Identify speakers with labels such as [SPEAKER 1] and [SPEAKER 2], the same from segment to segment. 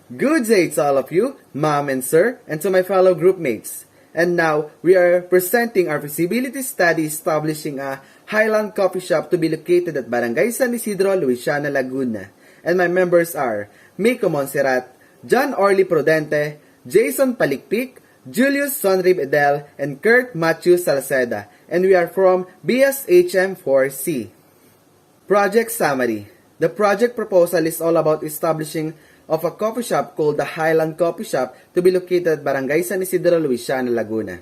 [SPEAKER 1] Good day to all of you, ma'am and sir, and to my fellow groupmates. And now, we are presenting our feasibility study establishing a Highland Coffee Shop to be located at Barangay San Isidro, Luisiana, Laguna. And my members are Miko Monserrat, John Orly Prudente, Jason Palikpik, Julius Sonrib Edel, and Kurt Matthew Salceda. And we are from BSHM4C. Project Summary. The project proposal is all about establishing of a coffee shop called the Highland Coffee Shop to be located at Barangay San Isidro, Luisiana, Laguna.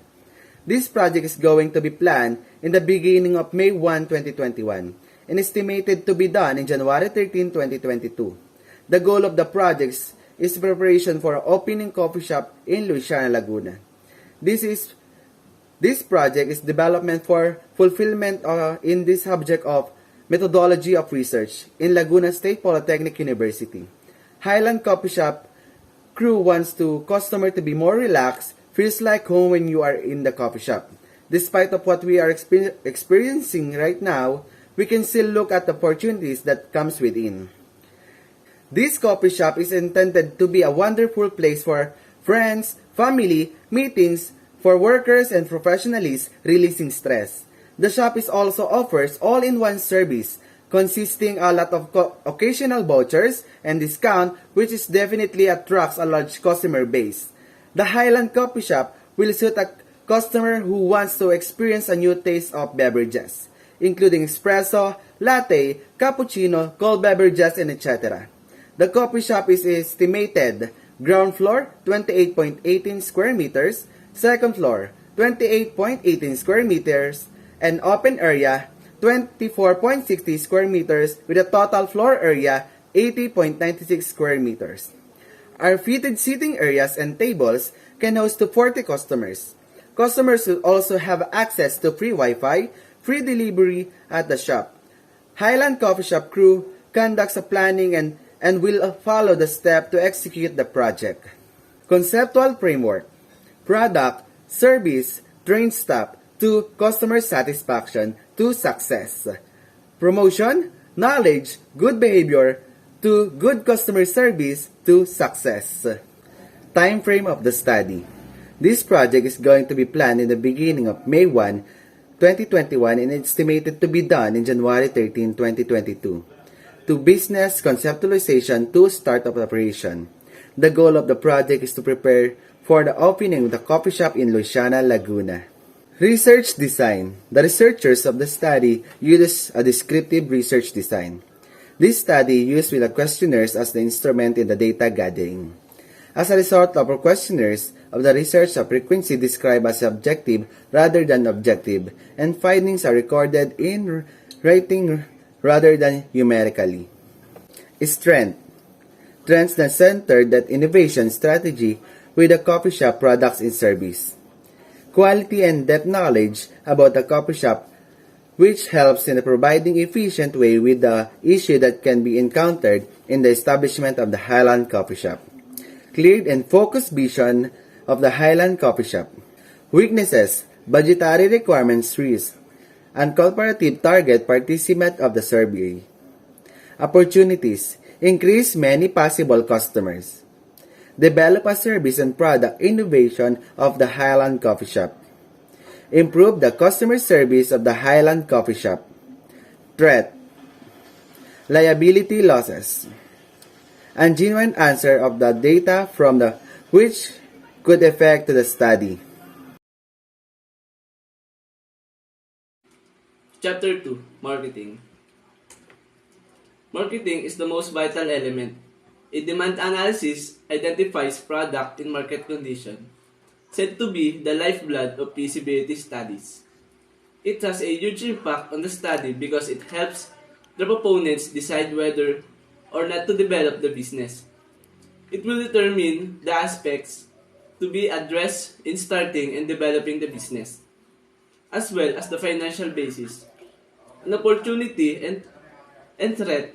[SPEAKER 1] This project is going to be planned in the beginning of May 1, 2021 and estimated to be done in January 13, 2022. The goal of the project is preparation for opening coffee shop in Luisiana, Laguna. This project is development for fulfillment in this subject of methodology of research in Laguna State Polytechnic University. Highland Coffee Shop crew wants to customer to be more relaxed, feels like home when you are in the coffee shop. Despite of what we are experiencing right now, we can still look at the opportunities that comes within. This coffee shop is intended to be a wonderful place for friends, family, meetings, for workers and professionals releasing stress. The shop is also offers all-in-one service consisting a lot of occasional vouchers and discount, which is definitely attracts a large customer base. The Highland Coffee Shop will suit a customer who wants to experience a new taste of beverages, including espresso, latte, cappuccino, cold beverages, and etc. The coffee shop is estimated ground floor 28.18 square meters, second floor 28.18 square meters, and open area 24.60 square meters with a total floor area 80.96 square meters. Our fitted seating areas and tables can host to 40 customers. Customers will also have access to free Wi-Fi, free delivery at the shop. Highland Coffee Shop crew conducts a planning and will follow the step to execute the project. Conceptual framework. Product, service, trained staff, to customer satisfaction, to success. Promotion, knowledge, good behavior, to good customer service, to success. Time frame of the study. This project is going to be planned in the beginning of May 1, 2021 and estimated to be done in January 13, 2022. To business conceptualization to start of operation. The goal of the project is to prepare for the opening of the coffee shop in Luisiana, Laguna. Research design. The researchers of the study used a descriptive research design. This study used with the questionnaires as the instrument in the data gathering. As a result of our questionnaires of the research, a frequency described as subjective rather than objective, and findings are recorded in writing rather than numerically. Strength. Trends that center that innovation strategy with the coffee shop products and service. Quality and depth knowledge about the coffee shop, which helps in providing efficient way with the issue that can be encountered in the establishment of the Highland Coffee Shop. Clear and focused vision of the Highland Coffee Shop. Weaknesses, budgetary requirements, risk, and comparative target participant of the survey. Opportunities, increase many possible customers. Develop a service and product innovation of the Highland Coffee Shop. Improve the customer service of the Highland Coffee Shop. Threat. Liability losses. And genuine answer of the data from the which could affect the study.
[SPEAKER 2] Chapter 2. Marketing. Marketing is the most vital element. A demand analysis identifies product in market condition, said to be the lifeblood of feasibility studies. It has a huge impact on the study because it helps the proponents decide whether or not to develop the business. It will determine the aspects to be addressed in starting and developing the business, as well as the financial basis. An opportunity and threat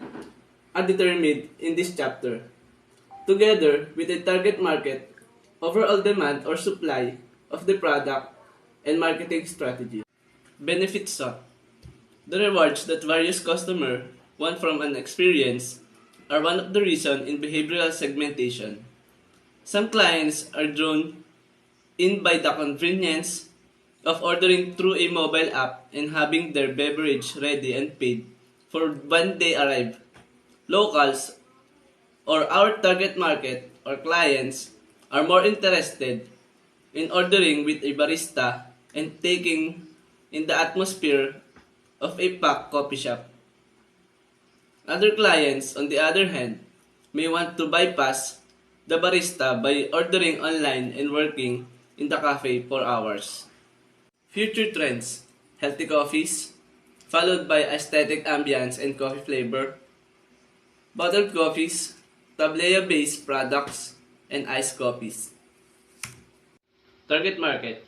[SPEAKER 2] are determined in this chapter, together with a target market, overall demand or supply of the product, and marketing strategy. Benefits sought. The rewards that various customers want from an experience are one of the reasons in behavioral segmentation. Some clients are drawn in by the convenience of ordering through a mobile app and having their beverage ready and paid for when they arrive. Locals or our target market or clients are more interested in ordering with a barista and taking in the atmosphere of a packed coffee shop. Other clients, on the other hand, may want to bypass the barista by ordering online and working in the cafe for hours. Future trends: healthy coffees, followed by aesthetic ambience and coffee flavor, bottled coffees, tableya-based products, and iced coffees. Target market: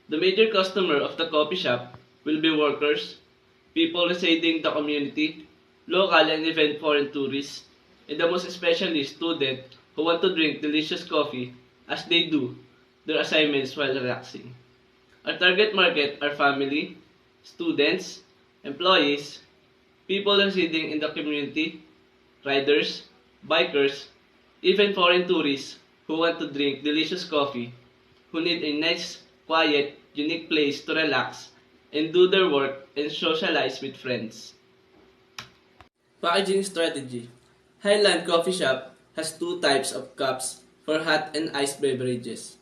[SPEAKER 2] the major customer of the coffee shop will be workers, people residing in the community, local and even foreign tourists, and the most especially students who want to drink delicious coffee as they do their assignments while relaxing. Our target market are family, students, employees, people residing in the community, riders, bikers, even foreign tourists who want to drink delicious coffee, who need a nice, quiet, unique place to relax and do their work and socialize with friends. Packaging strategy: Highland Coffee Shop has two types of cups for hot and iced beverages.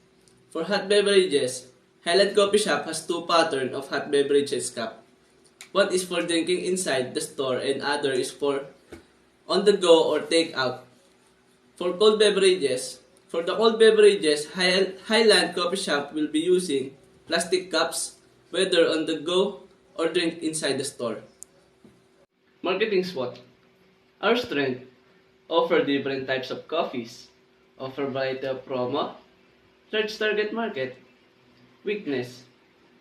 [SPEAKER 2] For hot beverages, Highland Coffee Shop has two patterns of hot beverages cup. One is for drinking inside the store and other is for on the go or take out. For cold beverages, for the cold beverages, Highland Coffee Shop will be using plastic cups, whether on the go or drink inside the store. Marketing SWOT: Our strength: offer different types of coffees, offer variety of promo, large target market. Weakness: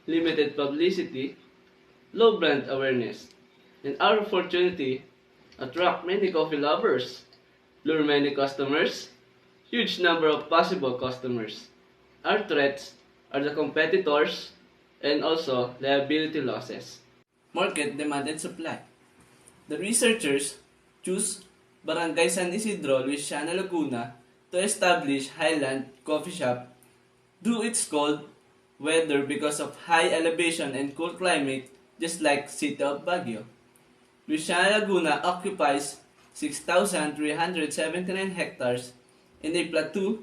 [SPEAKER 2] limited publicity, low brand awareness. And our opportunity: attract many coffee lovers, lure many customers, huge number of possible customers. Our threats are the competitors and also liability losses. Market demand and supply: the researchers choose Barangay San Isidro, Luisiana, Laguna to establish Highland Coffee Shop due its cold weather because of high elevation and cool climate just like city of Baguio. Luisiana Laguna occupies 6,379 hectares in a plateau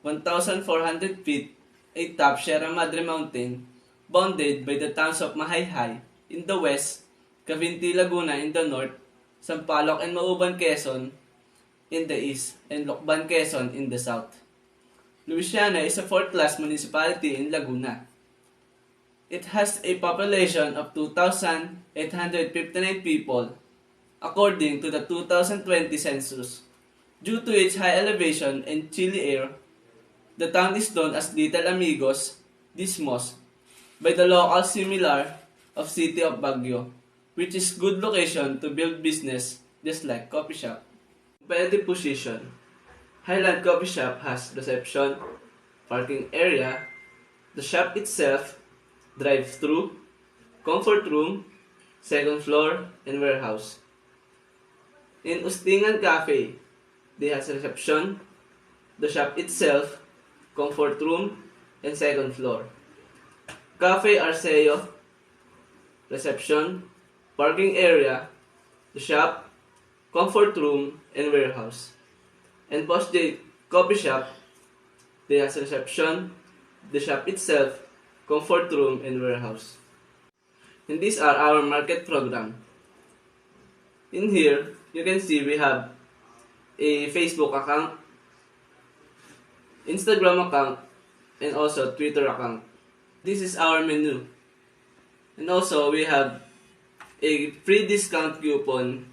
[SPEAKER 2] 1,400 feet atop Sierra Madre Mountain, bounded by the towns of Mahayhay in the west, Cavinti, Laguna in the north, Sampaloc and Mauban, Quezon in the east, and Lokban, Quezon in the south. Luisiana is a fourth-class municipality in Laguna. It has a population of 2,859 people, according to the 2020 census. Due to its high elevation and chilly air, the town is known as Little Amigos, Dismos, by the local similar of City of Baguio, which is good location to build business just like coffee shop. Competitive position: Highland Coffee Shop has reception, parking area, the shop itself, drive-through, comfort room, second floor, and warehouse. In Ustingan Cafe, they has reception, the shop itself, comfort room, and second floor. Cafe Arceo, reception, parking area, the shop, comfort room, and warehouse. And Boss J Coffee Shop, they has reception, the shop itself, comfort room, and warehouse. And these are our market program. In here, you can see we have a Facebook account, Instagram account, and also Twitter account. This is our menu. And also we have a free discount coupon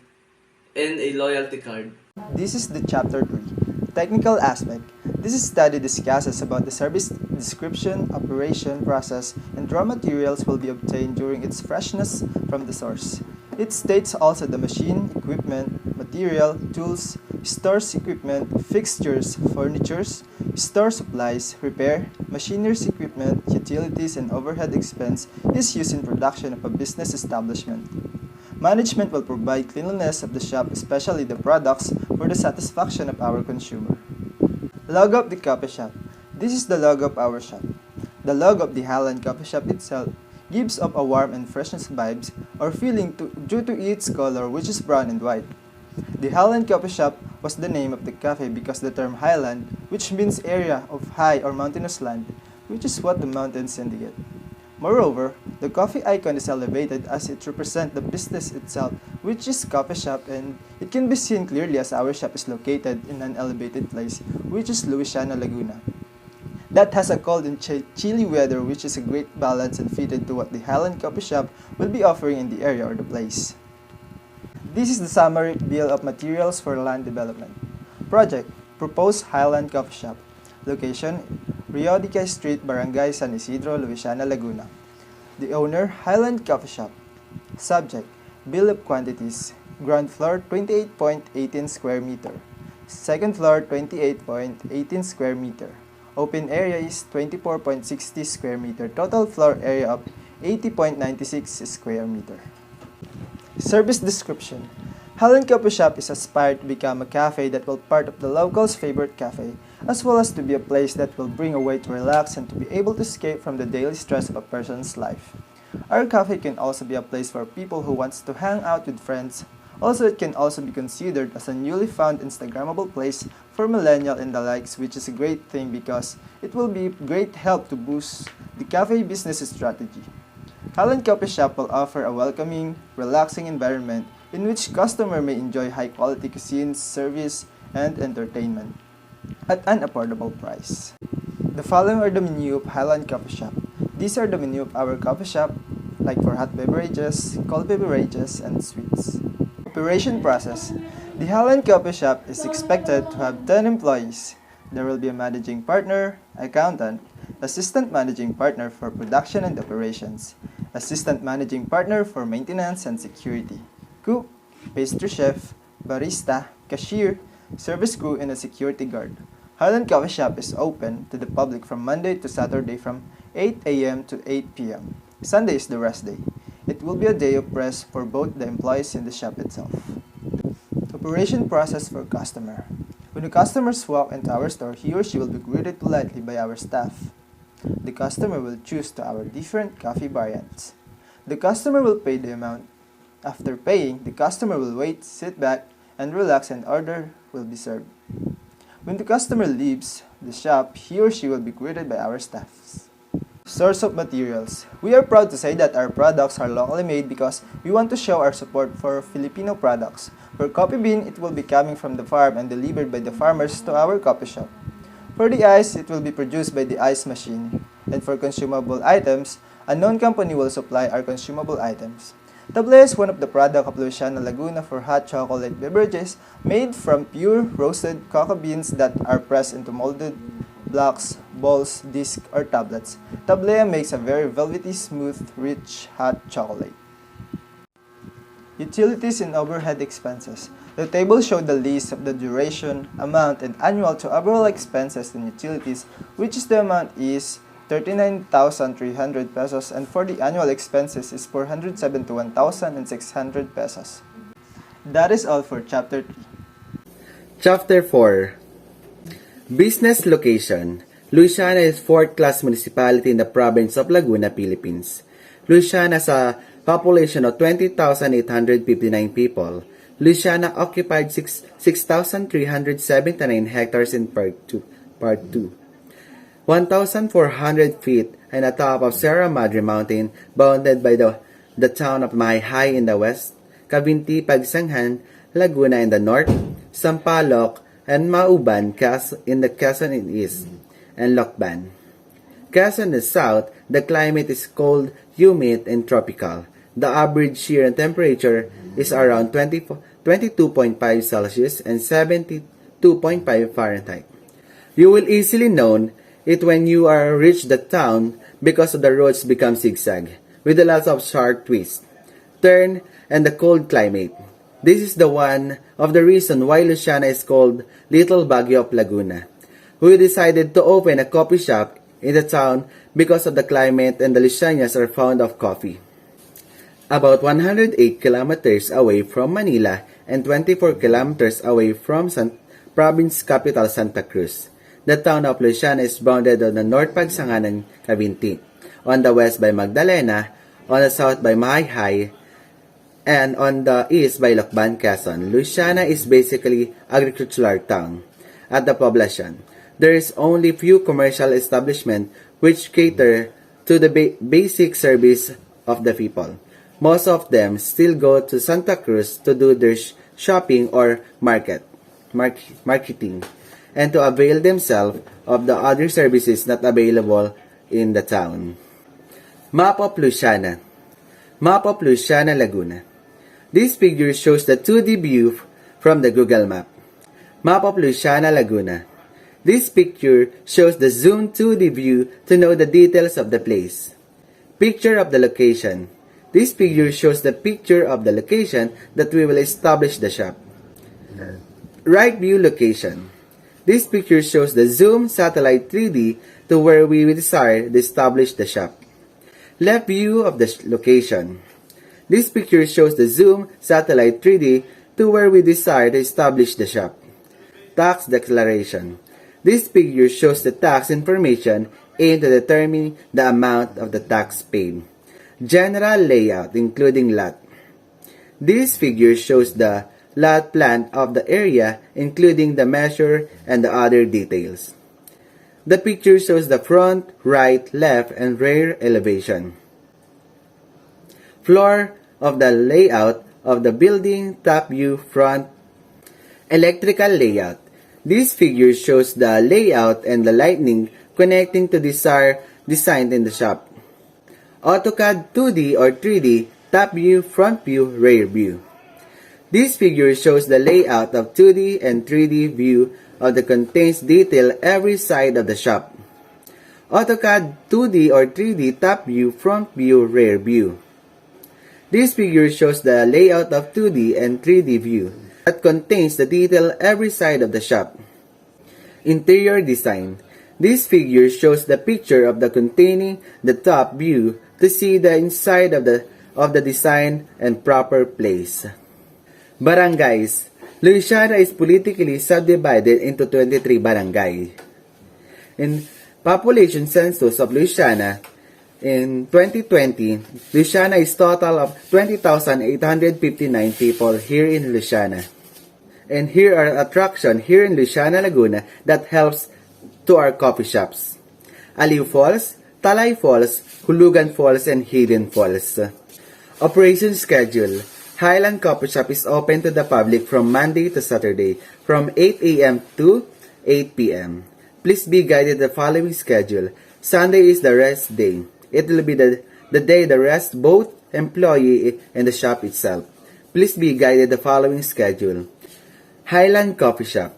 [SPEAKER 2] and a loyalty card.
[SPEAKER 3] This is the Chapter 3, Technical Aspect. This study discusses about the service description, operation, process, and raw materials will be obtained during its freshness from the source. It states also the machine, equipment, material, tools, stores equipment, fixtures, furnitures, store supplies, repair, machineries equipment, utilities, and overhead expense is used in production of a business establishment. Management will provide cleanliness of the shop, especially the products, for the satisfaction of our consumer. Logo of the coffee shop. This is the logo of our shop. The logo of the Highland Coffee Shop itself gives off a warm and freshness vibes or feeling due to its color, which is brown and white. The Highland Coffee Shop was the name of the cafe because the term highland, which means area of high or mountainous land, which is what the mountains indicate. Moreover, the coffee icon is elevated as it represents the business itself, which is coffee shop, and it can be seen clearly as our shop is located in an elevated place, which is Luisiana, Laguna. That has a cold and chilly weather, which is a great balance and fitted to what the Highland Coffee Shop will be offering in the area or the place. This is the summary bill of materials for land development. Project: Proposed Highland Coffee Shop. Location: Riodica Street, Barangay San Isidro, Luisiana, Laguna. The owner: Highland Coffee Shop. Subject: Bill of quantities. Ground floor 28.18 square meter. Second floor 28.18 square meter. Open area is 24.60 square meter. Total floor area of 80.96 square meter. Service description. Highland Coffee Shop is aspired to become a cafe that will part of the locals' favorite cafe, as well as to be a place that will bring a way to relax and to be able to escape from the daily stress of a person's life. Our cafe can also be a place for people who wants to hang out with friends. Also, it can also be considered as a newly found Instagrammable place for millennial and the likes, which is a great thing because it will be great help to boost the cafe business strategy. Highland Coffee Shop will offer a welcoming, relaxing environment in which customer may enjoy high-quality cuisine, service, and entertainment at an affordable price. The following are the menu of Highland Coffee Shop. These are the menu of our coffee shop, like for hot beverages, cold beverages, and sweets. Operation process. The Highland Coffee Shop is expected to have 10 employees. There will be a managing partner, accountant, assistant managing partner for production and operations, assistant managing partner for maintenance and security, cook, pastry chef, barista, cashier, service crew, and a security guard. Highland Coffee Shop is open to the public from Monday to Saturday from 8 a.m. to 8 p.m. Sunday is the rest day. It will be a day of rest for both the employees and the shop itself. Operation process for customer. When the customers walk into our store, he or she will be greeted politely by our staff. The customer will choose to our different coffee variants. The customer will pay the amount. After paying, the customer will wait, sit back, and relax, and order will be served. When the customer leaves the shop, he or she will be greeted by our staffs. Source of materials. We are proud to say that our products are locally made because we want to show our support for Filipino products. For coffee bean, it will be coming from the farm and delivered by the farmers to our coffee shop. For the ice, it will be produced by the ice machine. And for consumable items, a known company will supply our consumable items. Tablea is one of the products of Luisiana, Laguna for hot chocolate beverages made from pure roasted cocoa beans that are pressed into molded blocks, balls, discs, or tablets. Tablea makes a very velvety, smooth, rich, hot chocolate. Utilities and overhead expenses. The table shows the list of the duration, amount, and annual to overall expenses and utilities, which is the amount is 39,300 pesos, and for the annual expenses is 471,600 pesos. That is all for Chapter 3.
[SPEAKER 1] Chapter 4. Business location. Luisiana is fourth-class municipality in the province of Laguna, Philippines. Luisiana has a population of 20,859 people. Luisiana occupied 6,379 hectares in Part 2. 1,400 feet and atop of Sierra Madre Mountain, bounded by the town of Mahayhay in the west, Cavinti, Pagsanghan, Laguna in the north, Sampaloc, and Mauban in the Quezon in east, and Lokban. Quezon in the south, the climate is cold, humid, and tropical. The average year temperature is around 22.5 Celsius and 72.5 Fahrenheit. You will easily know it when you reach the town because the roads become zigzag, with a lot of sharp twists, turn, and the cold climate. This is the one of the reason why Luisiana is called Little Baguio of Laguna. We decided to open a coffee shop in the town because of the climate, and the Luisianas are fond of coffee. About 108 kilometers away from Manila and 24 kilometers away from province capital Santa Cruz, The town of Luciana is bounded on the north by Sanganan, Cavinti, on the west by Magdalena, on the south by Mahayhay, and on the east by Lokban, Quezon. Luciana is basically agricultural town. At the population, there is only few commercial establishments which cater to the basic service of the people. Most of them still go to Santa Cruz to do their shopping or marketing, and to avail themselves of the other services not available in the town. Map of Luciana. Map of Luciana, Laguna. This figure shows the 2D view from the Google Map. Map of Luciana, Laguna. This picture shows the zoom 2D view to know the details of the place. Picture of the location. This figure shows the picture of the location that we will establish the shop. Right view location. This picture shows the zoom satellite 3D to where we desire to establish the shop. Left view of the location. This picture shows the zoom satellite 3D to where we desire to establish the shop. Tax declaration. This figure shows the tax information aimed to determine the amount of the tax paid. General layout including lot. This figure shows the lot plan of the area including the measure and the other details. The picture shows the front, right, left, and rear elevation. Floor of the layout of the building, top view, front. Electrical layout. This figure shows the layout and the lighting connecting to designed in the shop. AutoCAD 2D or 3D, top view, front view, rear view. This figure shows the layout of 2D and 3D view of the contains detail every side of the shop. AutoCAD 2D or 3D, top view, front view, rear view. This figure shows the layout of 2D and 3D view that contains the detail every side of the shop. Interior design. This figure shows the picture of the containing the top view to see the inside of the design and proper place. Barangays. Luciana is politically subdivided into 23 barangay. In population census of Luciana, in 2020, Luciana is total of 20,859 people here in Luciana. And here are attractions here in Luciana, Laguna that helps to our coffee shops. Aliw Falls, Talay Falls, Hulugan Falls, and Hidden Falls. Operation schedule. Highland Coffee Shop is open to the public from Monday to Saturday from 8 a.m. to 8 p.m. Please be guided the following schedule. Sunday is the rest day. It will be the day the rest both employee and the shop itself. Please be guided the following schedule. Highland Coffee Shop.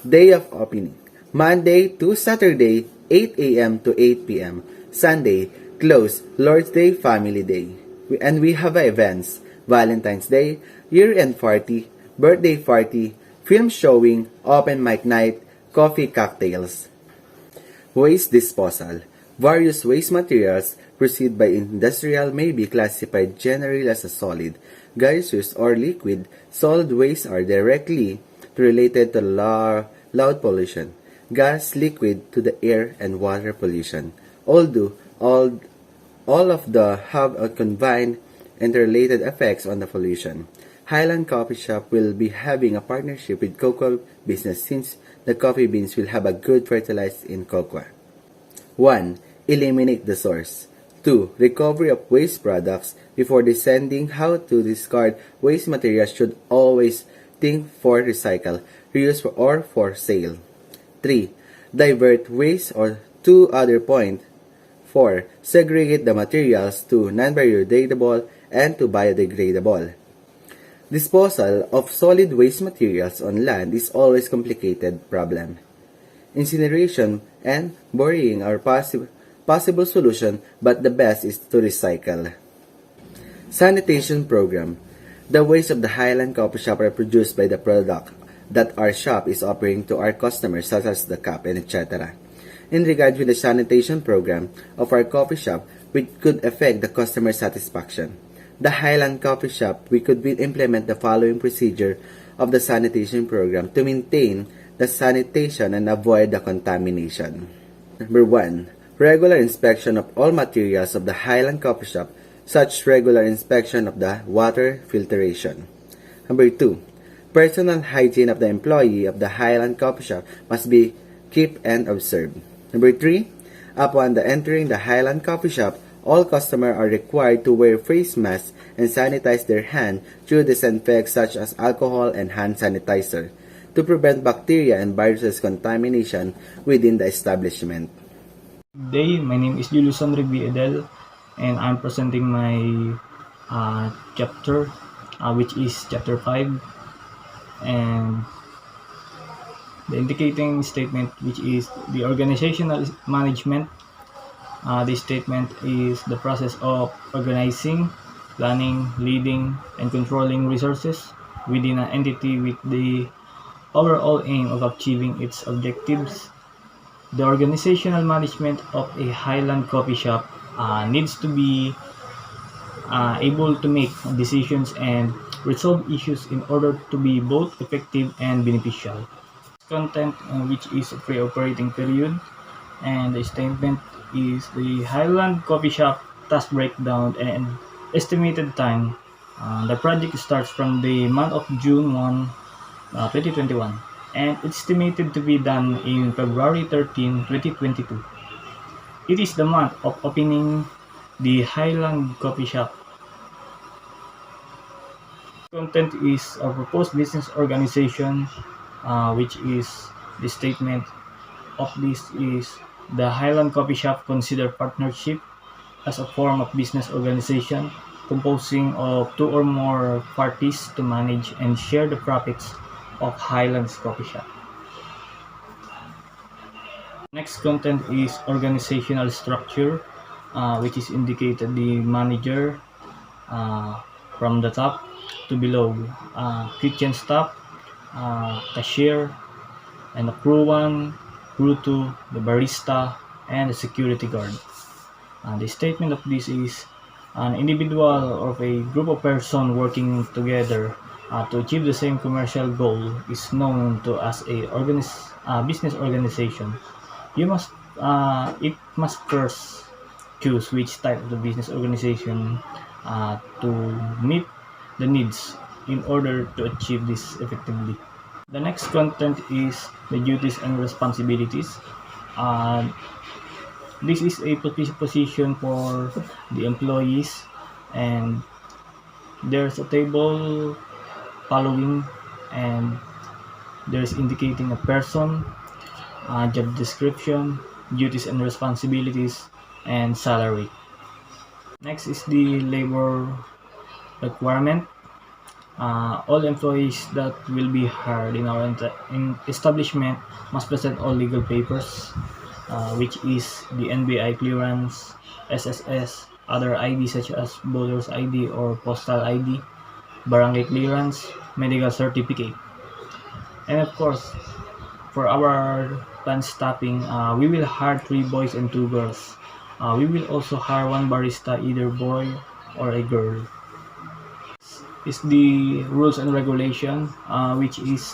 [SPEAKER 1] Day of opening. Monday to Saturday, 8 a.m. to 8 p.m. Sunday, close, Lord's Day, Family Day. And we have events. Valentine's Day, year-end party, birthday party, film showing, open mic night, coffee cocktails. Waste disposal. Various waste materials produced by industrial may be classified generally as a solid, gaseous, or liquid. Solid waste are directly related to loud pollution, gas, liquid to the air and water pollution. Although all of the have a combined interrelated effects on the pollution. Highland Coffee Shop will be having a partnership with cocoa business since the coffee beans will have a good fertilized in cocoa. 1. Eliminate the source. 2. Recovery of waste products. Before deciding how to discard waste materials should always think for recycle, reuse, or for sale. 3. Divert waste or to other point. 4. Segregate the materials to non-biodegradable and to biodegradable. Disposal of solid waste materials on land is always a complicated problem. Incineration and burying are possible solution, but the best is to recycle. Sanitation program. The waste of the Highland Coffee Shop are produced by the product that our shop is offering to our customers, such as the cup and etc. In regard with the sanitation program of our coffee shop, which could affect the customer satisfaction. The Highland Coffee Shop, we could implement the following procedure of the sanitation program to maintain the sanitation and avoid the contamination. Number 1. Regular inspection of all materials of the Highland Coffee Shop, such regular inspection of the water filtration. Number 2. Personal hygiene of the employee of the Highland Coffee Shop must be kept and observed. Number 3. Upon the entering the Highland Coffee Shop, all customers are required to wear face masks and sanitize their hands through disinfectants such as alcohol and hand sanitizer to prevent bacteria and viruses contamination within the establishment.
[SPEAKER 4] Good day, my name is Julius Enrique Edel, and I'm presenting my chapter, which is chapter 5, and the indicating statement, which is the organizational management. This statement is the process of organizing, planning, leading, and controlling resources within an entity with the overall aim of achieving its objectives. The organizational management of a Highland Coffee Shop needs to be able to make decisions and resolve issues in order to be both effective and beneficial. Content, which is a pre-operating period, and the statement is the Highland Coffee Shop task breakdown and estimated time. The project starts from the month of June 1, 2021, and it's estimated to be done in February 13, 2022. It is the month of opening the Highland Coffee Shop. Content is a proposed business organization, which is the statement of this is the Highland Coffee Shop consider partnership as a form of business organization composing of two or more parties to manage and share the profits of Highlands Coffee Shop. Next content is organizational structure, which is indicated the manager from the top to below, kitchen staff, cashier, and the crew 1, crew 2, the barista, and the security guard. The statement of this is an individual or a group of persons working together to achieve the same commercial goal is known to as a business organization. It must first choose which type of the business organization to meet the needs in order to achieve this effectively. The next content is the duties and responsibilities. This is a position for the employees, and there's a table following, and there's indicating a person, job description, duties and responsibilities, and salary. Next is the labor requirement. All employees that will be hired in our establishment must present all legal papers, which is the NBI clearance, SSS, other ID such as voter's ID or postal ID, barangay clearance, medical certificate. And of course, for our plant staffing, we will hire 3 boys and 2 girls. We will also hire 1 barista, either boy or a girl. Is the rules and regulation, which is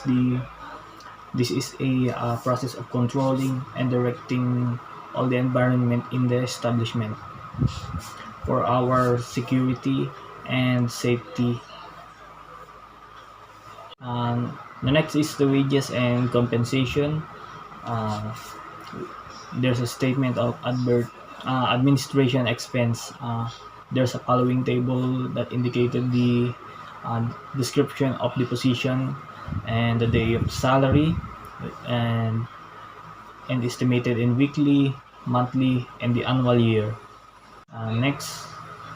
[SPEAKER 4] this is a process of controlling and directing all the environment in the establishment for our security and safety. The next is the wages and compensation. There's a statement of administration expense. There's a following table that indicated the description of the position and the day of salary, and estimated in weekly, monthly, and the annual year. Next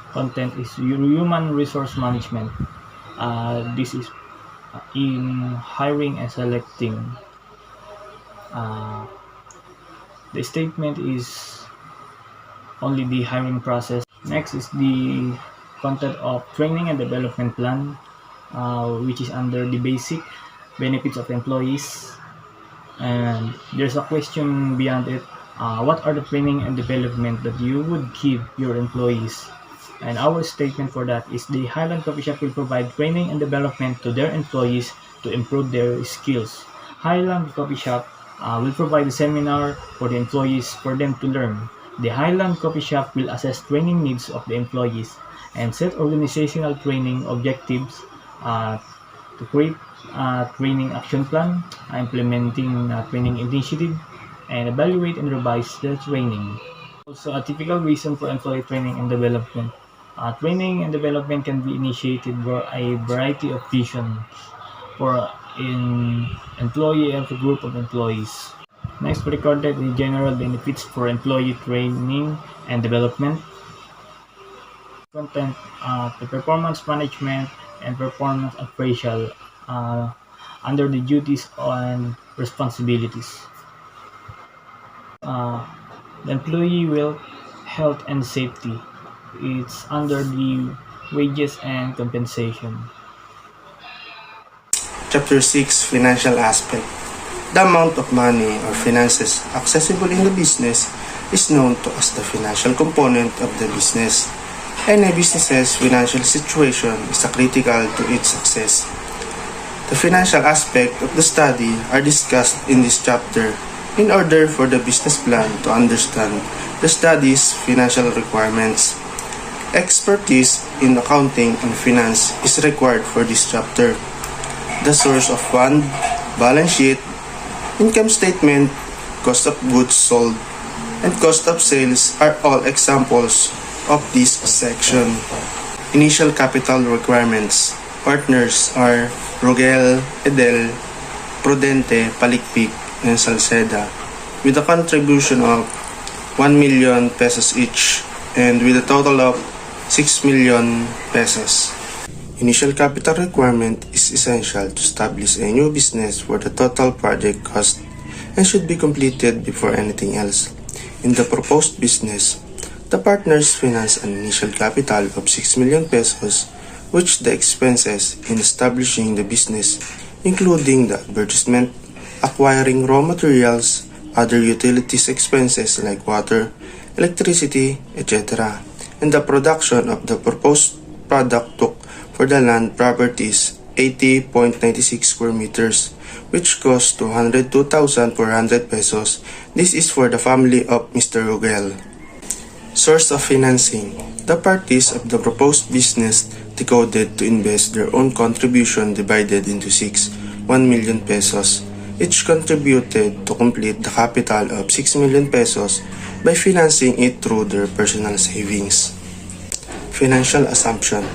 [SPEAKER 4] content is human resource management. This is in hiring and selecting. The statement is only the hiring process. Next is the content of training and development plan, which is under the basic benefits of employees, and there's a question beyond it. What are the training and development that you would give your employees? And our statement for that is the Highland Coffee Shop will provide training and development to their employees to improve their skills Highland Coffee Shop will provide a seminar for the employees for them to learn. The Highland Coffee Shop will assess training needs of the employees and set organizational training objectives to create a training action plan, implementing a training initiative, and evaluate and revise the training. Also, a typical reason for employee training and development. Training and development can be initiated for a variety of reasons for an employee and a group of employees. Next, we recorded the general benefits for employee training and development. Content, the performance management and performance appraisal under the duties and responsibilities. The employee will health and safety. It's under the wages and compensation.
[SPEAKER 5] Chapter 6 Financial Aspect. The amount of money or finances accessible in the business is known to as the financial component of the business. Any business's financial situation is critical to its success. The financial aspect of the study are discussed in this chapter in order for the business plan to understand the study's financial requirements. Expertise in accounting and finance is required for this chapter. The source of fund, balance sheet, income statement, cost of goods sold, and cost of sales are all examples of this section. Initial capital requirements. Partners are Rogel, Edel, Prudente, Palikpik, and Salceda with a contribution of 1 million pesos each and with a total of 6 million pesos. Initial capital requirement is essential to establish a new business where the total project cost and should be completed before anything else. In the proposed business, the partners finance an initial capital of 6 million pesos, which the expenses in establishing the business, including the advertisement, acquiring raw materials, other utilities expenses like water, electricity, etc., and the production of the proposed product took for the land properties 80.96 square meters, which cost 202,400 pesos. This is for the family of Mr. Rogel. Source of financing. The parties of the proposed business decoded to invest their own contribution divided into 1 million pesos. Each contributed to complete the capital of 6 million pesos by financing it through their personal savings. Financial assumption.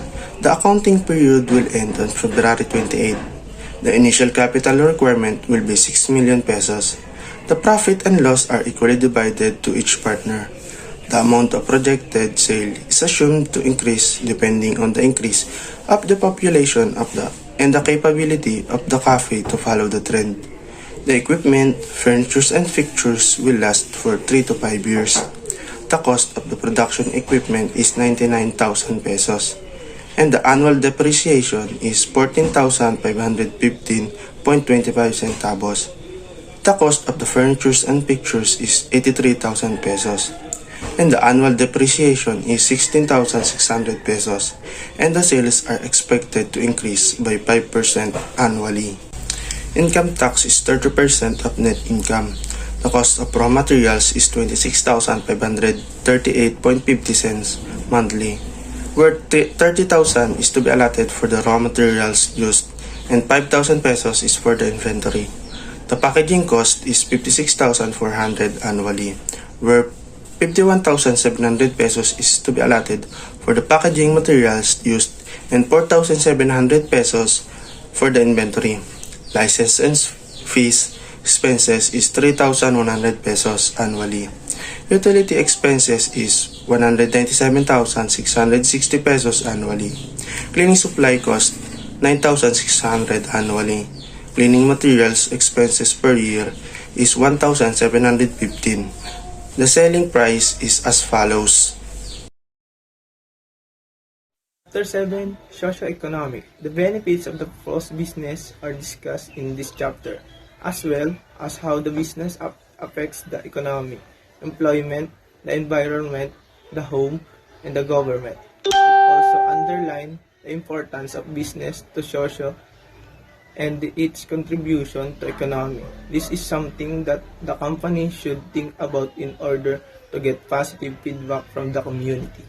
[SPEAKER 5] The accounting period will end on February 28. The initial capital requirement will be 6 million pesos. The profit and loss are equally divided to each partner. The amount of projected sale is assumed to increase depending on the increase of the population of and the capability of the cafe to follow the trend. The equipment, furniture, and fixtures will last for 3 to 5 years. The cost of the production equipment is 99,000 pesos, and the annual depreciation is 14,515.25 centavos. The cost of the furniture and fixtures is 83,000 pesos, and the annual depreciation is 16,600 pesos, and the sales are expected to increase by 5% annually. Income tax is 30% of net income. The cost of raw materials is 26,538.50 cents monthly, where 30,000 is to be allotted for the raw materials used and 5,000 pesos is for the inventory. The packaging cost is 56,400 annually, where 51,700 pesos is to be allotted for the packaging materials used and 4,700 pesos for the inventory. License and fees expenses is 3,100 pesos annually. Utility expenses is 197,660 pesos annually. Cleaning supply cost 9,600 annually. Cleaning materials expenses per year is 1,715. The selling price is as follows.
[SPEAKER 6] Chapter 7, Socioeconomic. The benefits of the proposed business are discussed in this chapter, as well as how the business affects the economy, employment, the environment, the home, and the government. It also underlines the importance of business to and its contribution to economy. This is something that the company should think about in order to get positive feedback from the community.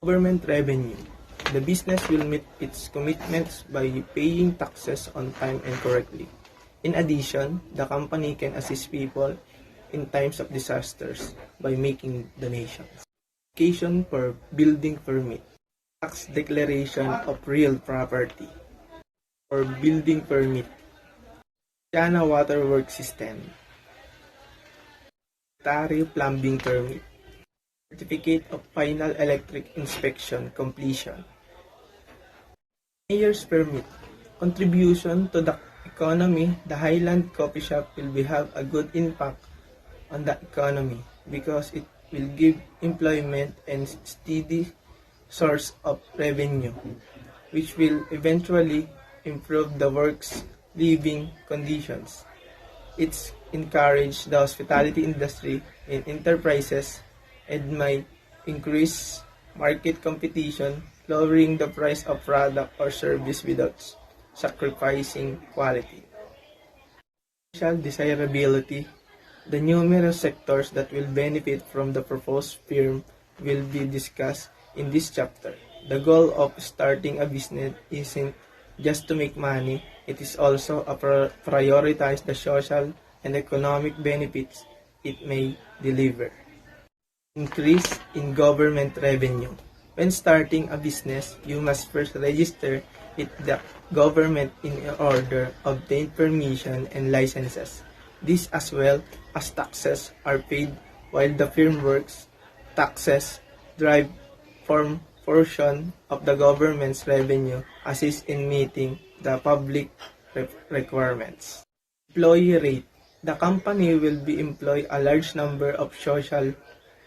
[SPEAKER 6] Government revenue. The business will meet its commitments by paying taxes on time and correctly. In addition, the company can assist people in times of disasters by making donations. Application for building permit. Tax declaration of real property or building permit. China Waterworks System. Sanitary plumbing permit. Certificate of final electric inspection completion. Mayor's permit. Contribution to the economy. The Highland Coffee Shop will have a good impact on the economy because it will give employment and steady source of revenue, which will eventually improve the workers' living conditions. It's encourage the hospitality industry and enterprises and might increase market competition, lowering the price of product or service without sacrificing quality. Social desirability. The numerous sectors that will benefit from the proposed firm will be discussed in this chapter. The goal of starting a business isn't just to make money, it is also to prioritize the social and economic benefits it may deliver. Increase in government revenue. When starting a business, you must first register with the government in order to obtain permission and licenses. This as well as taxes are paid while the firm works. Taxes drive form portion of the government's revenue assist in meeting the public requirements. Employee rate. The company will be employ a large number of social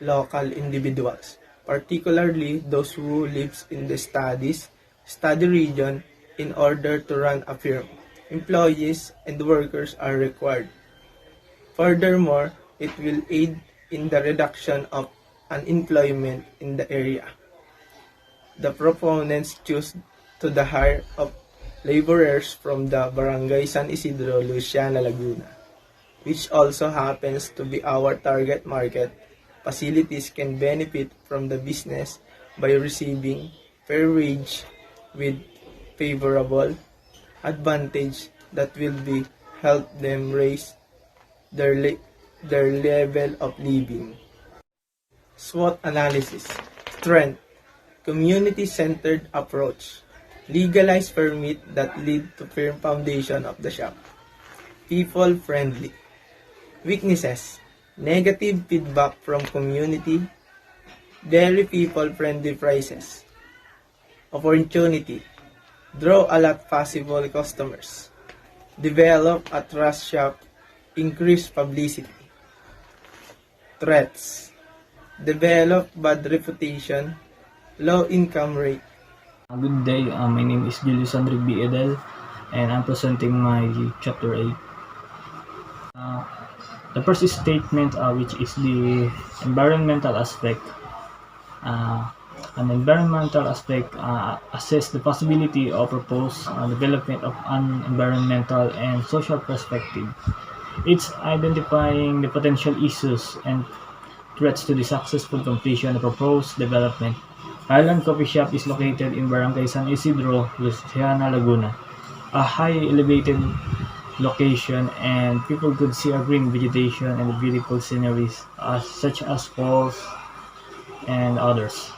[SPEAKER 6] local individuals, particularly those who lives in the study region in order to run a firm. Employees and workers are required. Furthermore, it will aid in the reduction of unemployment in the area. The proponents choose to the hire of laborers from the Barangay San Isidro, Luciana, Laguna, which also happens to be our target market. Facilities can benefit from the business by receiving fair wage with favorable advantage that will be help them raise their level of living. SWOT analysis. Strength. Community-centered approach. Legalized permit that lead to firm foundation of the shop. People-friendly. Weaknesses. Negative feedback from community. Very people-friendly prices. Opportunity. Draw a lot possible customers. Develop a trust shop. Increase publicity. Threats. Develop bad reputation. Low income rate.
[SPEAKER 4] Good day, my name is Julius Andre B. Edel, and I'm presenting my chapter 8. The first statement, which is the environmental aspect. An environmental aspect assess the possibility of proposed development of an environmental and social perspective. It's identifying the potential issues and threats to the successful completion of proposed development. Highland Coffee Shop is located in Barangay San Isidro, Luciana, Laguna, a high elevated location, and people could see a green vegetation and beautiful sceneries such as falls and others,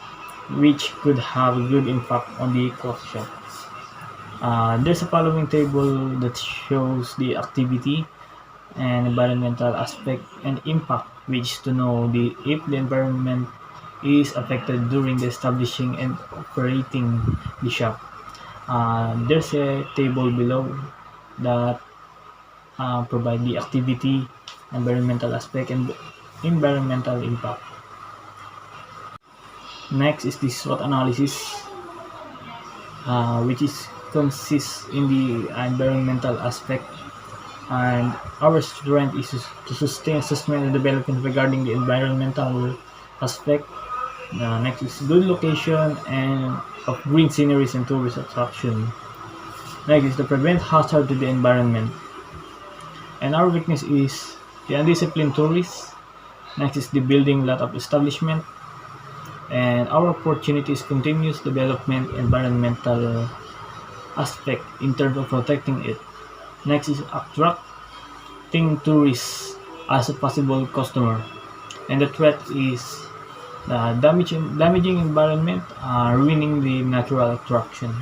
[SPEAKER 4] which could have a good impact on the coffee shop. There's a following table that shows the activity and environmental aspect and impact, which to know if the environment is affected during the establishing and operating the shop. There's a table below that provide the activity, environmental aspect, and environmental impact. Next is the SWOT analysis, which consists in the environmental aspect, and our strength is to sustain assessment and development regarding the environmental aspect. Next is good location and of green sceneries and tourist attraction. Next is to prevent hazard to the environment. And our weakness is the undisciplined tourists. Next is the building lot of establishment. And our opportunity is continuous development environmental aspect in terms of protecting it. Next is attracting tourists as a possible customer. And the threat is damaging environment, ruining the natural attraction.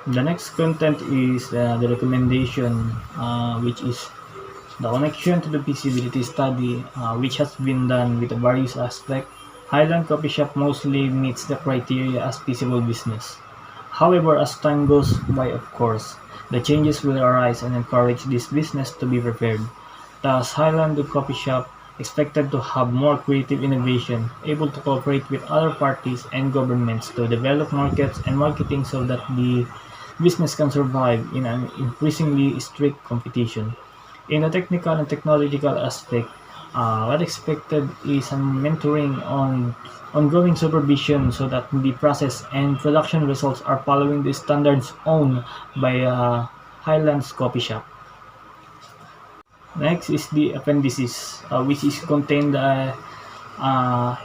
[SPEAKER 4] The next content is the recommendation, which is the connection to the feasibility study, which has been done with various aspects. Highland Coffee Shop mostly meets the criteria as feasible business. However, as time goes by, of course, the changes will arise and encourage this business to be prepared. Thus, Highland Coffee Shop expected to have more creative innovation, able to cooperate with other parties and governments to develop markets and marketing so that the business can survive in an increasingly strict competition. In the technical and technological aspect, what expected is some mentoring on ongoing supervision so that the process and production results are following the standards owned by Highlands Coffee Shop. Next is the appendices, which is contained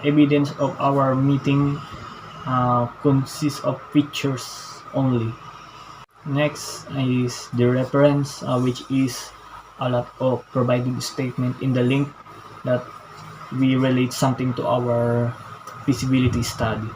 [SPEAKER 4] evidence of our meeting, consists of pictures only. Next is the reference, which is a lot of provided statement in the link that we relate something to our feasibility study.